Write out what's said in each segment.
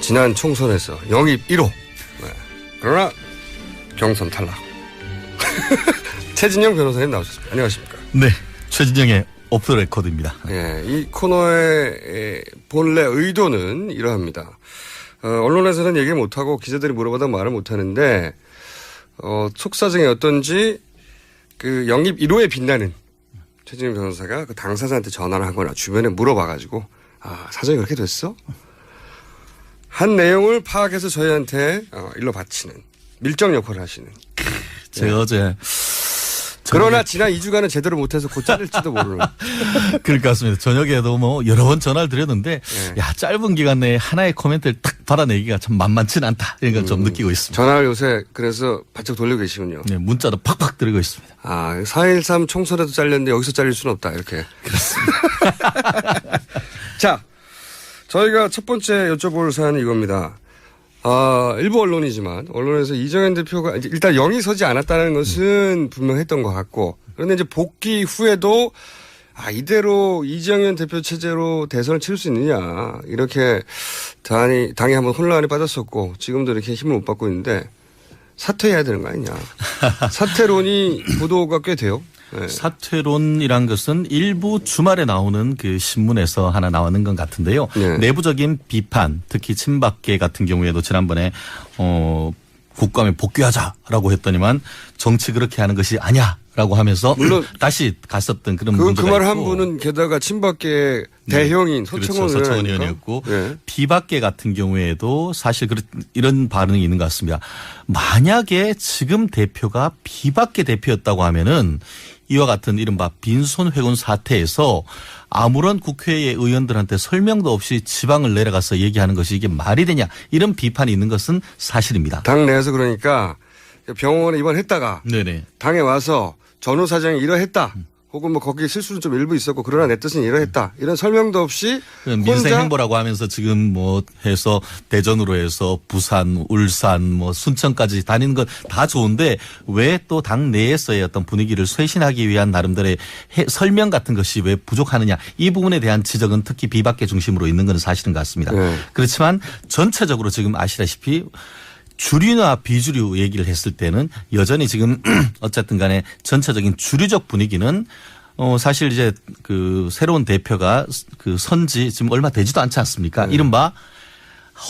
지난 총선에서 영입 1호. 네. 그러나 경선 탈락. 최진영 변호사님 나오셨습니다. 안녕하십니까? 네. 최진영의 오프 더 레코드입니다. 예, 이 코너의 본래 의도는 이러합니다. 언론에서는 얘기 못하고 기자들이 물어보다 말을 못하는데 속사정이 어떤지 그 영입 1호에 빛나는 최진영 변호사가 그 당사자한테 전화를 하거나 주변에 물어봐가지고 사정이 그렇게 됐어? 한 내용을 파악해서 저희한테 일로 바치는 밀정 역할을 하시는. 제가 어제 그러나 지난 2주간은 제대로 못해서 곧 자를지도 모르는. 그럴 것 같습니다. 저녁에도 뭐 여러 번 전화를 드렸는데 야 짧은 기간 내에 하나의 코멘트를 딱 받아내기가 참 만만치는 않다 이런 걸 좀 느끼고 있습니다. 전화를 요새 그래서 바짝 돌리고 계시군요. 네, 문자도 팍팍 드리고 있습니다. 4.13 총선에도 잘렸는데 여기서 잘릴 수는 없다 이렇게. 그렇습니다. 자, 저희가 첫 번째 여쭤볼 사안은 이겁니다. 일부 언론이지만 언론에서 이정현 대표가 일단 영이 서지 않았다는 것은 분명했던 것 같고, 그런데 이제 복귀 후에도 이대로 이정현 대표 체제로 대선을 치를 수 있느냐 이렇게 당이 한번 혼란에 빠졌었고 지금도 이렇게 힘을 못 받고 있는데 사퇴해야 되는 거 아니냐. 사퇴론이 보도가 꽤 돼요. 네. 사퇴론이란 것은 일부 주말에 나오는 그 신문에서 하나 나오는 것 같은데요. 네. 내부적인 비판, 특히 친박계 같은 경우에도 지난번에 국감에 복귀하자라고 했더니만 정치 그렇게 하는 것이 아니야라고 하면서 물론 다시 갔었던 그런 문제가 있고. 그 말 한 분은 게다가 친박계 대형인 서청원 그렇죠. 서청원 의원이었고 네. 비박계 같은 경우에도 사실 이런 반응이 있는 것 같습니다. 만약에 지금 대표가 비박계 대표였다고 하면은 이와 같은 이른바 빈손회군 사태에서 아무런 국회의 의원들한테 설명도 없이 지방을 내려가서 얘기하는 것이 이게 말이 되냐 이런 비판이 있는 것은 사실입니다. 당 내에서 그러니까 병원에 입원했다가 네네. 당에 와서 전후 사정이 이러했다. 혹은 뭐 거기에 실수는 좀 일부 있었고 그러나 내 뜻은 이러했다. 이런 설명도 없이 민생행보라고 하면서 지금 뭐 해서 대전으로 해서 부산, 울산, 뭐 순천까지 다니는 건 다 좋은데 왜 또 당 내에서의 어떤 분위기를 쇄신하기 위한 나름대로의 설명 같은 것이 왜 부족하느냐. 이 부분에 대한 지적은 특히 비박계 중심으로 있는 건 사실인 것 같습니다. 그렇지만 전체적으로 지금 아시다시피 주류나 비주류 얘기를 했을 때는 여전히 지금 어쨌든 간에 전체적인 주류적 분위기는 사실 이제 그 새로운 대표가 그 선지 지금 얼마 되지도 않지 않습니까? 이른바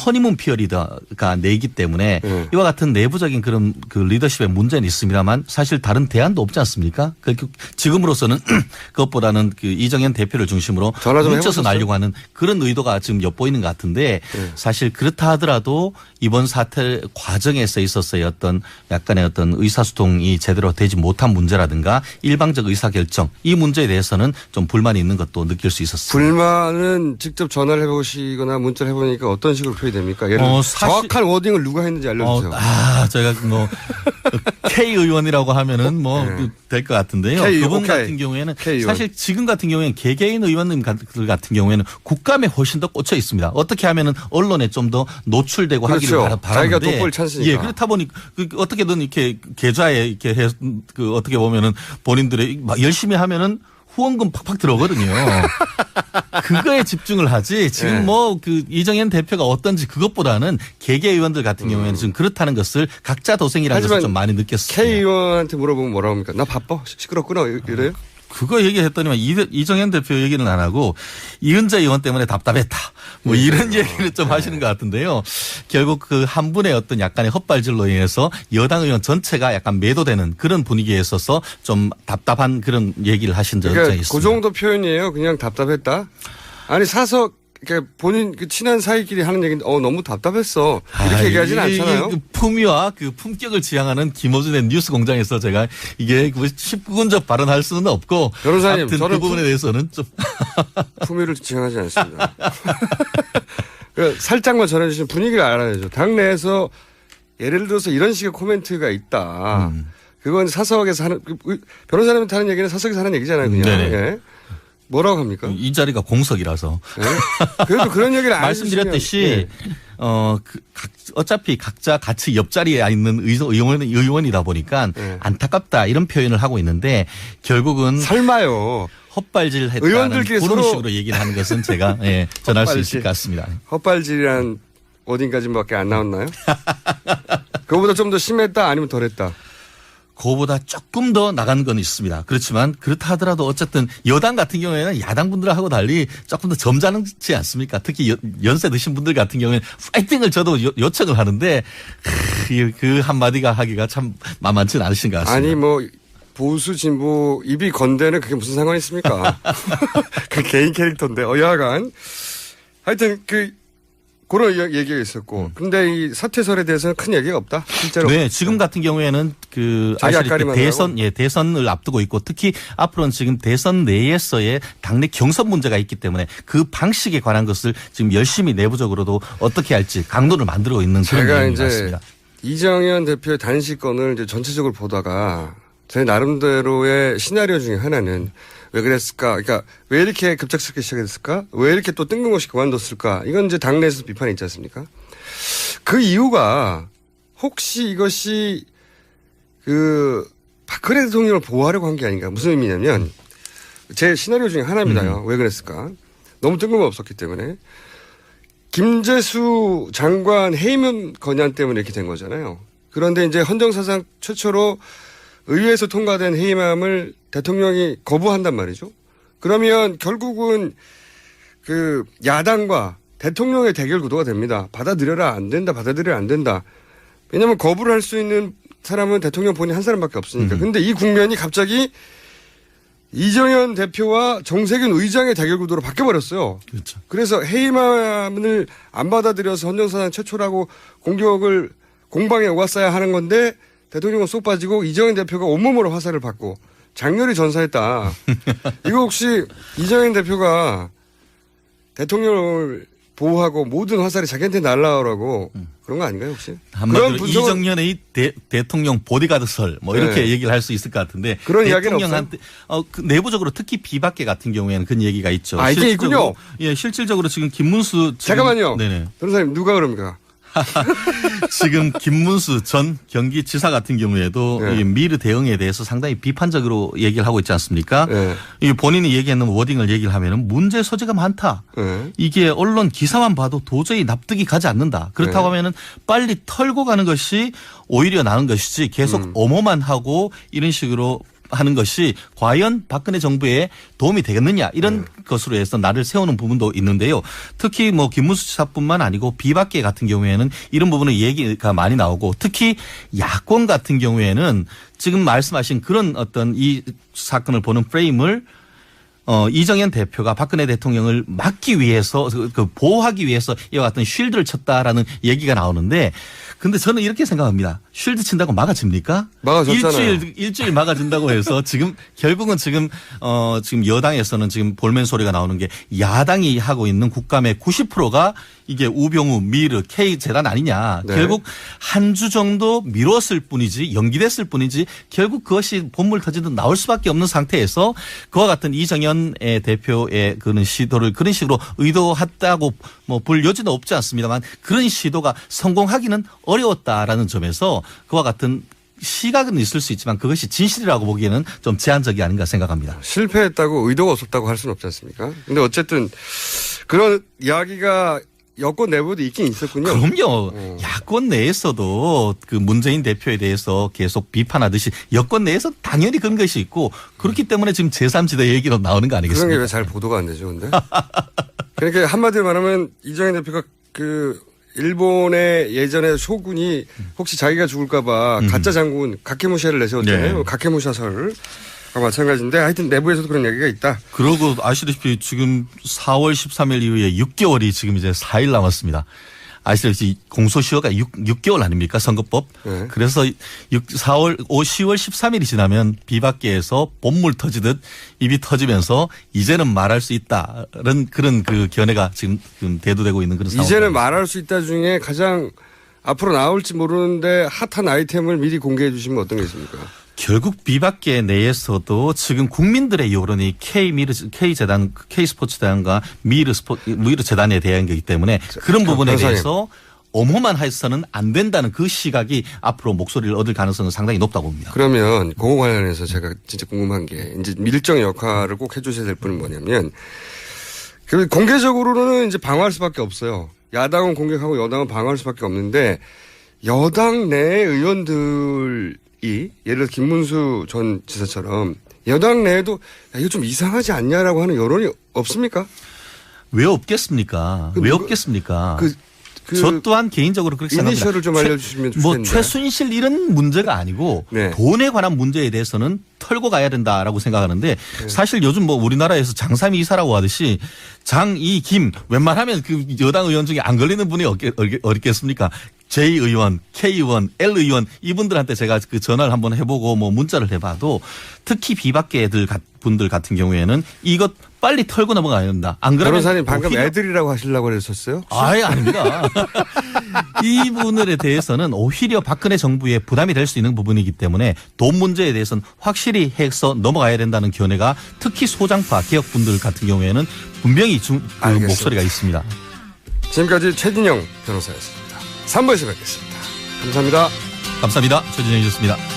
허니문 피어리더가 내기 때문에 이와 같은 내부적인 그런 그 리더십의 문제는 있습니다만 사실 다른 대안도 없지 않습니까? 지금으로서는 그것보다는 그 이정현 대표를 중심으로 뭉쳐서 나려고 하는 그런 의도가 지금 엿보이는 것 같은데 사실 그렇다 하더라도 이번 사태 과정에서 있었어의 어떤 약간의 어떤 의사소통이 제대로 되지 못한 문제라든가 일방적 의사결정 이 문제에 대해서는 좀 불만이 있는 것도 느낄 수 있었습니다. 불만은 직접 전화를 해보시거나 문자를 해보니까 어떤 식으로 표현이 됩니까? 예를 들어 정확한 워딩을 누가 했는지 알려주세요. 제가 뭐 K 의원이라고 하면은 뭐 될 것 같은데요. 그분 같은 경우에는 사실 지금 같은 경우에는 개개인 의원님 같은 경우에는 국감에 훨씬 더 꽂혀 있습니다. 어떻게 하면은 언론에 좀 더 노출되고 그렇죠. 하기를 바라는데 자기가 돋보일 찬스니까. 예, 그렇다 보니 어떻게든 이렇게 계좌에 이렇게 해 그 어떻게 보면은 본인들의 막 열심히 하면은 후원금 팍팍 들어오거든요. 그거에 집중을 하지 지금 뭐 그 이정현 대표가 어떤지 그것보다는 개개 의원들 같은 경우에는 지금 그렇다는 것을 각자 도생이라는 것을 좀 많이 느꼈습니다. K 의원한테 물어보면 뭐라고 합니까? 나 바빠 시끄럽구나 이래요? 그거 얘기했더니만 이정현 대표 얘기는 안 하고 이은재 의원 때문에 답답했다. 뭐 이런 얘기를 좀 하시는 것 같은데요. 결국 그 한 분의 어떤 약간의 헛발질로 인해서 여당 의원 전체가 약간 매도되는 그런 분위기에 있어서 좀 답답한 그런 얘기를 하신 적이 있습니다. 그 정도 표현이에요. 그냥 답답했다. 아니 사석 그러니까 본인 그 친한 사이끼리 하는 얘기인데 너무 답답했어. 이렇게 얘기하지는 않잖아요. 그 품위와 그 품격을 지향하는 김어준의 뉴스 공장에서 제가 이게 19군적 발언할 수는 없고 변호사님 저는 그 부분에 대해서는 좀 품위를 지향하지 않습니다. 살짝만 전해주시면 분위기를 알아야죠. 당내에서 예를 들어서 이런 식의 코멘트가 있다. 그건 사석에서 하는 변호사님한테 하는 얘기는 사석에서 하는 얘기잖아요. 그냥. 예. 뭐라고 합니까? 이 자리가 공석이라서. 네? 그래도 그런 얘기를 안 말씀드렸듯이 어차피 각자 같이 옆자리에 있는 의원이다 보니까 안타깝다 이런 표현을 하고 있는데 결국은 설마요. 헛발질했다는 그런 식으로 얘기를 하는 것은 제가 전할 수 있을 것 같습니다. 헛발질이란 워딩까지밖에 안 나왔나요? 그거보다 좀 더 심했다 아니면 덜했다? 그거보다 조금 더 나간 건 있습니다. 그렇지만 그렇다 하더라도 어쨌든 여당 같은 경우에는 야당 분들하고 달리 조금 더 점잖지 않습니까? 특히 연세 드신 분들 같은 경우에는 파이팅을 저도 요청을 하는데 그 한마디가 하기가 참 만만치 않으신 것 같습니다. 아니 뭐 보수 진보 입이 건대는 그게 무슨 상관이 있습니까? 그 개인 캐릭터인데 여하간 하여튼 그런 얘기가 있었고 그런데 이 사퇴설에 대해서는 큰 얘기가 없다 실제로. 네, 지금 같은 경우에는 아시다시피 대선을 앞두고 있고 특히 앞으로는 지금 대선 내에서의 당내 경선 문제가 있기 때문에 그 방식에 관한 것을 지금 열심히 내부적으로도 어떻게 할지 강론을 만들고 있는 그런 내용인 것 같습니다. 이정현 대표의 단식건을 이제 전체적으로 보다가 제 나름대로의 시나리오 중에 하나는 왜 그랬을까? 그러니까 왜 이렇게 급작스럽게 시작했을까? 왜 이렇게 또 뜬금없이 그만뒀을까? 이건 이제 당내에서 비판이 있지 않습니까? 그 이유가 혹시 이것이 박근혜 대통령을 보호하려고 한 게 아닌가? 무슨 의미냐면 제 시나리오 중에 하나입니다요. 왜 그랬을까? 너무 뜬금없었기 때문에 김재수 장관 해임 건의안 때문에 이렇게 된 거잖아요. 그런데 이제 헌정사상 최초로 의회에서 통과된 해임함을 대통령이 거부한단 말이죠. 그러면 결국은 야당과 대통령의 대결 구도가 됩니다. 받아들여라 안 된다. 받아들여라 안 된다. 왜냐하면 거부를 할 수 있는 사람은 대통령 본인 한 사람밖에 없으니까. 그런데 이 국면이 갑자기 이정현 대표와 정세균 의장의 대결 구도로 바뀌어버렸어요. 그렇죠. 그래서 해임함을 안 받아들여서 헌정사상 최초라고 공방에 오갔어야 하는 건데 대통령은 쏙 빠지고 이정현 대표가 온몸으로 화살을 받고 장렬히 전사했다. 이거 혹시 이정현 대표가 대통령을 보호하고 모든 화살이 자기한테 날라오라고 그런 거 아닌가요 혹시? 한마디로 이정현의 대통령 보디가드설 이렇게 얘기를 할 수 있을 것 같은데 그런 이야기는 없어요? 내부적으로 특히 비박계 같은 경우에는 그런 얘기가 있죠. 이게 있군요. 예, 실질적으로 지금 김문수 잠깐만요. 네네. 변호사님 누가 그럽니까? 지금 김문수 전 경기지사 같은 경우에도 이 미르 대응에 대해서 상당히 비판적으로 얘기를 하고 있지 않습니까? 이 본인이 얘기하는 워딩을 얘기를 하면은 문제 소지가 많다. 이게 언론 기사만 봐도 도저히 납득이 가지 않는다. 그렇다고 하면은 빨리 털고 가는 것이 오히려 나은 것이지 계속 엄호만 하고 이런 식으로 하는 것이 과연 박근혜 정부에 도움이 되겠느냐 이런 것으로 해서 나를 세우는 부분도 있는데요. 특히 김문수 지사뿐만 아니고 비박계 같은 경우에는 이런 부분은 얘기가 많이 나오고 특히 야권 같은 경우에는 지금 말씀하신 그런 어떤 이 사건을 보는 프레임을 이정현 대표가 박근혜 대통령을 막기 위해서 보호하기 위해서 이와 같은 쉴드를 쳤다라는 얘기가 나오는데 근데 저는 이렇게 생각합니다. 쉴드 친다고 막아집니까? 막아줬잖아요. 일주일 막아준다고 해서 지금 결국은 지금 여당에서는 지금 볼멘 소리가 나오는 게 야당이 하고 있는 국감의 90%가 이게 우병우, 미르, K재단 아니냐. 네. 결국 한 주 정도 미뤘을 뿐이지 연기됐을 뿐이지 결국 그것이 본물 터지듯 나올 수밖에 없는 상태에서 그와 같은 이정현 대표의 그런 시도를 그런 식으로 의도했다고 볼 여지는 없지 않습니다만 그런 시도가 성공하기는 어려웠다라는 점에서 그와 같은 시각은 있을 수 있지만 그것이 진실이라고 보기에는 좀 제한적이 아닌가 생각합니다. 실패했다고 의도가 없었다고 할 수는 없지 않습니까? 근데 어쨌든 그런 이야기가 여권 내부도 있긴 있었군요. 그럼요. 야권 내에서도 그 문재인 대표에 대해서 계속 비판하듯이 여권 내에서 당연히 그런 것이 있고 그렇기 때문에 지금 제3지대 얘기로 나오는 거 아니겠습니까? 그런 게 왜 잘 보도가 안 되죠, 근데? 그러니까 한마디로 말하면 이정현 대표가 일본의 예전에 쇼군이 혹시 자기가 죽을까봐 가짜 장군 가케무샤를 내세웠잖아요. 네. 가케무샤설을. 마찬가지인데 하여튼 내부에서도 그런 얘기가 있다. 그러고 아시다시피 지금 4월 13일 이후에 6개월이 지금 이제 4일 남았습니다. 아시다시피 공소시효가 6개월 아닙니까? 선거법. 네. 그래서 10월 13일이 지나면 비박계에서 본물 터지듯 입이 터지면서 이제는 말할 수 있다는 그런 견해가 지금 대두되고 있는 그런 상황입니다. 이제는 말할 수 있다 중에 가장 앞으로 나올지 모르는데 핫한 아이템을 미리 공개해 주시면 어떤 게 있습니까? 결국 비박계 내에서도 지금 국민들의 여론이 K재단, K스포츠단과 미르 재단에 대한 거기 때문에 그런 부분에 대해서 엄호만 해서는 안 된다는 그 시각이 앞으로 목소리를 얻을 가능성은 상당히 높다고 봅니다. 그러면 그거 관련해서 제가 진짜 궁금한 게 이제 밀정 역할을 꼭 해 주셔야 될 분은 뭐냐면 공개적으로는 이제 방어할 수밖에 없어요. 야당은 공격하고 여당은 방어할 수밖에 없는데 여당 내 의원들이 예를 들어 김문수 전 지사처럼 여당 내에도 야, 이거 좀 이상하지 않냐라고 하는 여론이 없습니까? 왜 없겠습니까? 왜 없겠습니까? 저 또한 개인적으로 그렇게 생각합니다. 이니셜을 좀 알려주시면 좋겠는데. 뭐 최순실 이런 문제가 아니고 네. 돈에 관한 문제에 대해서는 털고 가야 된다라고 생각하는데 네. 사실 요즘 뭐 우리나라에서 장삼이 이사라고 하듯이 장, 이, 김 웬만하면 그 여당 의원 중에 안 걸리는 분이 어렵겠습니까? J 의원, K 의원, L 의원 이분들한테 제가 그 전화를 한번 해보고 뭐 문자를 해봐도 특히 비박계 분들 같은 경우에는 이것 빨리 털고 넘어가야 된다. 안 그러면 변호사님 방금 애들이라고 하시려고 그랬었어요? 아예 아닙니다. 이 부분에 대해서는 오히려 박근혜 정부에 부담이 될 수 있는 부분이기 때문에 돈 문제에 대해서는 확실히 해서 넘어가야 된다는 견해가 특히 소장파 개혁분들 같은 경우에는 분명히 그 목소리가 있습니다. 지금까지 최진영 변호사였습니다. 3부에서 뵙겠습니다. 감사합니다. 감사합니다. 최진영이었습니다.